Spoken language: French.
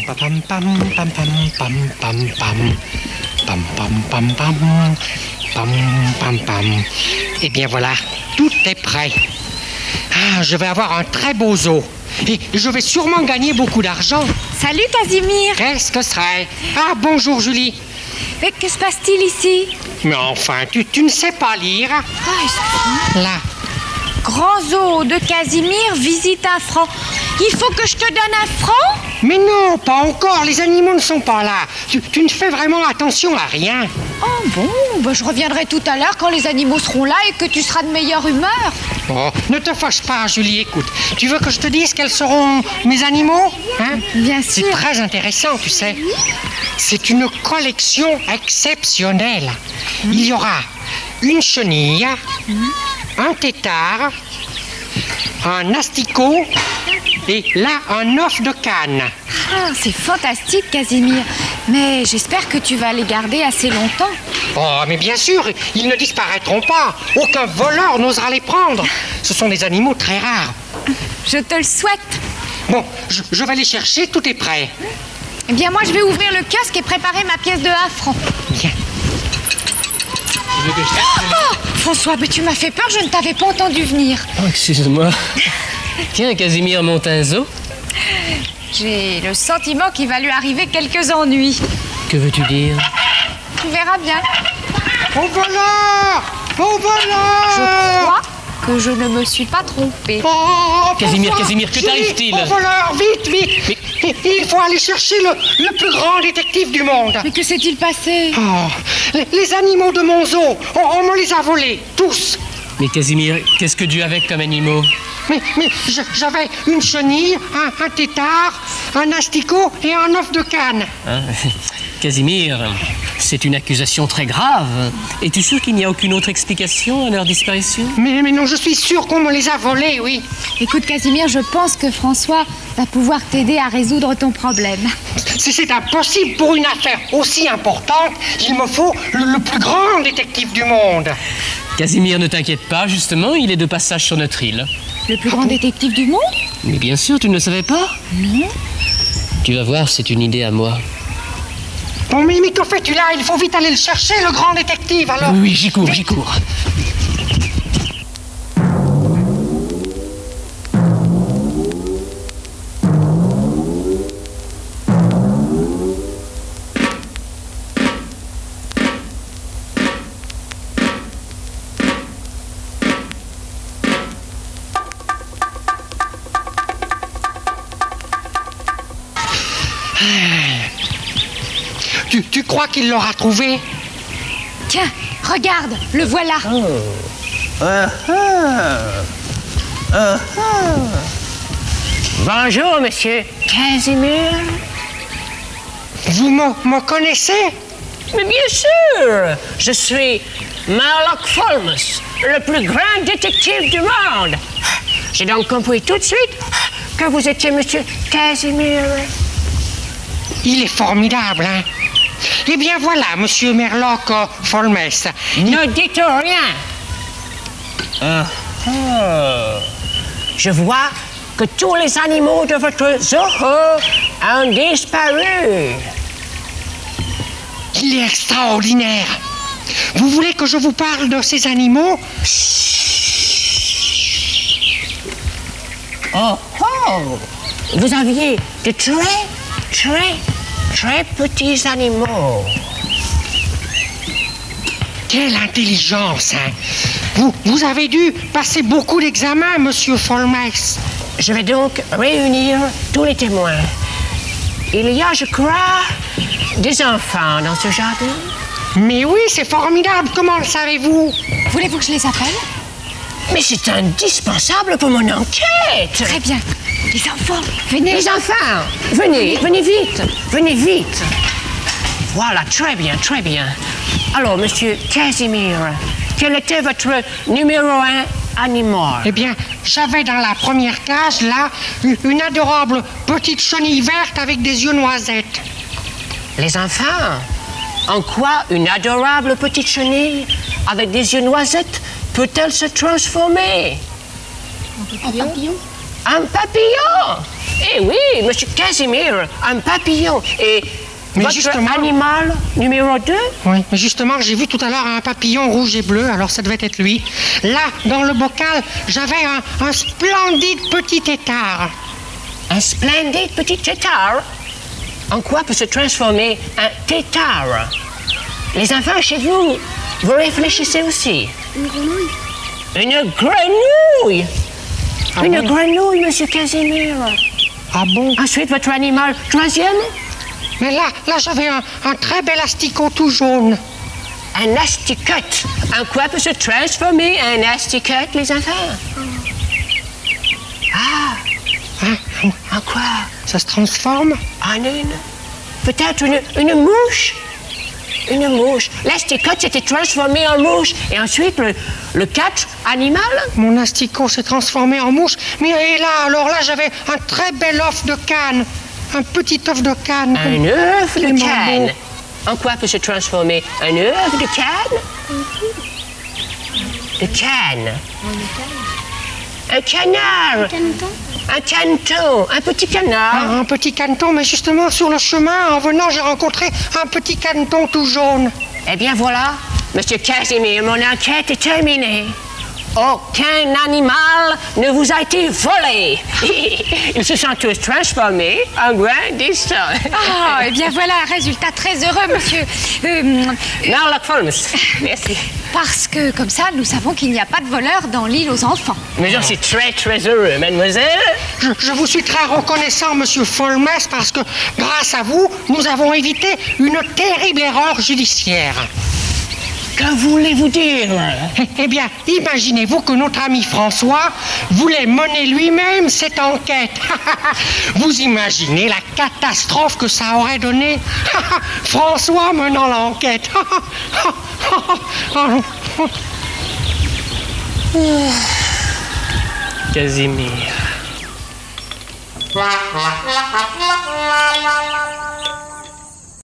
Pam pam pam pam pam pam pam pam pam pam pam pam pam pam. Eh bien voilà, tout est prêt. Ah, je vais avoir un très beau zoo. Et je vais sûrement gagner beaucoup d'argent. Salut Casimir. Qu'est-ce que serait? Ah, bonjour Julie. Mais que se passe-t-il ici? Mais enfin, tu ne sais pas lire. Ah, Là. Grand zoo de Casimir, visite un franc. Il faut que je te donne un franc? Mais non, pas encore, les animaux ne sont pas là. Tu ne fais vraiment attention à rien. Oh bon, ben je reviendrai tout à l'heure quand les animaux seront là et que tu seras de meilleure humeur. Oh, ne te fâche pas, Julie, écoute. Tu veux que je te dise quels seront mes animaux, hein? Bien C'est sûr. très intéressant, tu sais. C'est une collection exceptionnelle. Il y aura une chenille, un tétard, un asticot et là, un œuf de canne. Ah, c'est fantastique Casimir. Mais j'espère que tu vas les garder assez longtemps. Oh, mais bien sûr, ils ne disparaîtront pas. Aucun voleur n'osera les prendre. Ce sont des animaux très rares. Je te le souhaite. Bon, je vais les chercher, tout est prêt. Eh bien moi je vais ouvrir le kiosque et préparer ma pièce de 1 franc. Bien. Oh, François, mais tu m'as fait peur, je ne t'avais pas entendu venir. Oh, excuse-moi. Tiens, Casimir monte un zoo. J'ai le sentiment qu'il va lui arriver quelques ennuis. Que veux-tu dire? Tu verras bien. Au voleur! Au voleur! Je crois que je ne me suis pas trompée. Oh, Casimir, François, Casimir, que Julie, t'arrive-t-il? Au voleur, vite, vite! Il faut aller chercher le plus grand détective du monde. Mais que s'est-il passé? Oh, les animaux de mon zoo, on me les a volés, tous. Mais Casimir, qu'est-ce que tu avais comme animaux? Mais j'avais une chenille, un tétard, un asticot et un œuf de canne. Hein? Casimir, c'est une accusation très grave. Es-tu sûr qu'il n'y a aucune autre explication à leur disparition? Mais non, je suis sûr qu'on me les a volés, oui. Écoute Casimir, je pense que François va pouvoir t'aider à résoudre ton problème. C'est impossible pour une affaire aussi importante. Il me faut le plus grand détective du monde. Casimir, ne t'inquiète pas, justement, il est de passage sur notre île. Le plus grand détective du monde? Mais bien sûr, tu ne le savais pas? Non. Tu vas voir, c'est une idée à moi. Bon, mais que fais-tu là? Il faut vite aller le chercher, le grand détective, alors. Oui, j'y cours, j'y cours. Tu crois qu'il l'aura trouvé? Tiens, regarde, le voilà. Bonjour, monsieur Casimir. Vous me connaissez? Mais bien sûr, je suis Sherlock Holmes, le plus grand détective du monde. J'ai donc compris tout de suite que vous étiez monsieur Casimir. Il est formidable, hein? Eh bien voilà, monsieur Sherlock Holmes. Ne dites rien. Je vois que tous les animaux de votre zoo ont disparu. Il est extraordinaire. Vous voulez que je vous parle de ces animaux? Vous aviez de très petits animaux. Quelle intelligence, hein? Vous avez dû passer beaucoup d'examens, monsieur Holmes. Je vais donc réunir tous les témoins. Il y a, je crois, des enfants dans ce jardin. Mais oui, c'est formidable. Comment le savez-vous? Voulez-vous que je les appelle? Mais c'est indispensable pour mon enquête. Très bien. Les enfants, venez. Les enfants, venez vite. Voilà, très bien. Alors, monsieur Casimir, quel était votre numéro 1 animal? Eh bien, j'avais dans la première case, là, une adorable petite chenille verte avec des yeux noisettes. Les enfants, en quoi une adorable petite chenille avec des yeux noisettes peut-elle se transformer? Un papillon? Un papillon? Eh oui, monsieur Casimir, un papillon. Et Mais votre justement- animal numéro 2? Oui, mais justement, j'ai vu tout à l'heure un papillon rouge et bleu, alors ça devait être lui. Là, dans le bocal, j'avais un splendide petit tétard. Un splendide petit tétard. En quoi peut se transformer un tétard? Les enfants chez vous, vous réfléchissez aussi. Une grenouille. Une grenouille! Ah Une bon? grenouille, monsieur Casimir. Ah bon? Ensuite, votre animal troisième? Mais là j'avais un très bel asticot tout jaune. Un asticote. En quoi peut se transformer un asticote, les enfants? Ah, En quoi? ça se transforme? En une? Peut-être une mouche? Une mouche. L'asticote s'était transformé en mouche. Et ensuite, le 4 animal? Mon asticot s'est transformé en mouche. Mais et là, alors là, j'avais un très bel œuf de canne. Un petit œuf de canne. Un œuf de Tellement canne. beau. En quoi peut se transformer un œuf de canne? De canne. Un canard. Caneton. Un caneton. Un petit canard. Un petit caneton, mais justement, sur le chemin, en venant, j'ai rencontré un petit caneton tout jaune. Eh bien voilà, monsieur Casimir, mon enquête est terminée. Aucun animal ne vous a été volé. Ils se sont tous transformés en grandissants. Ah, eh bien voilà un résultat très heureux, monsieur. Sherlock Holmes, merci. Parce que comme ça, nous savons qu'il n'y a pas de voleurs dans l'île aux enfants. Mais je suis très, très heureux, mademoiselle. Je vous suis très reconnaissant, monsieur Folmes, parce que grâce à vous, nous avons évité une terrible erreur judiciaire. Que voulez-vous dire? Eh bien, imaginez-vous que notre ami François voulait mener lui-même cette enquête. Vous imaginez la catastrophe que ça aurait donné? François menant l'enquête. Casimir.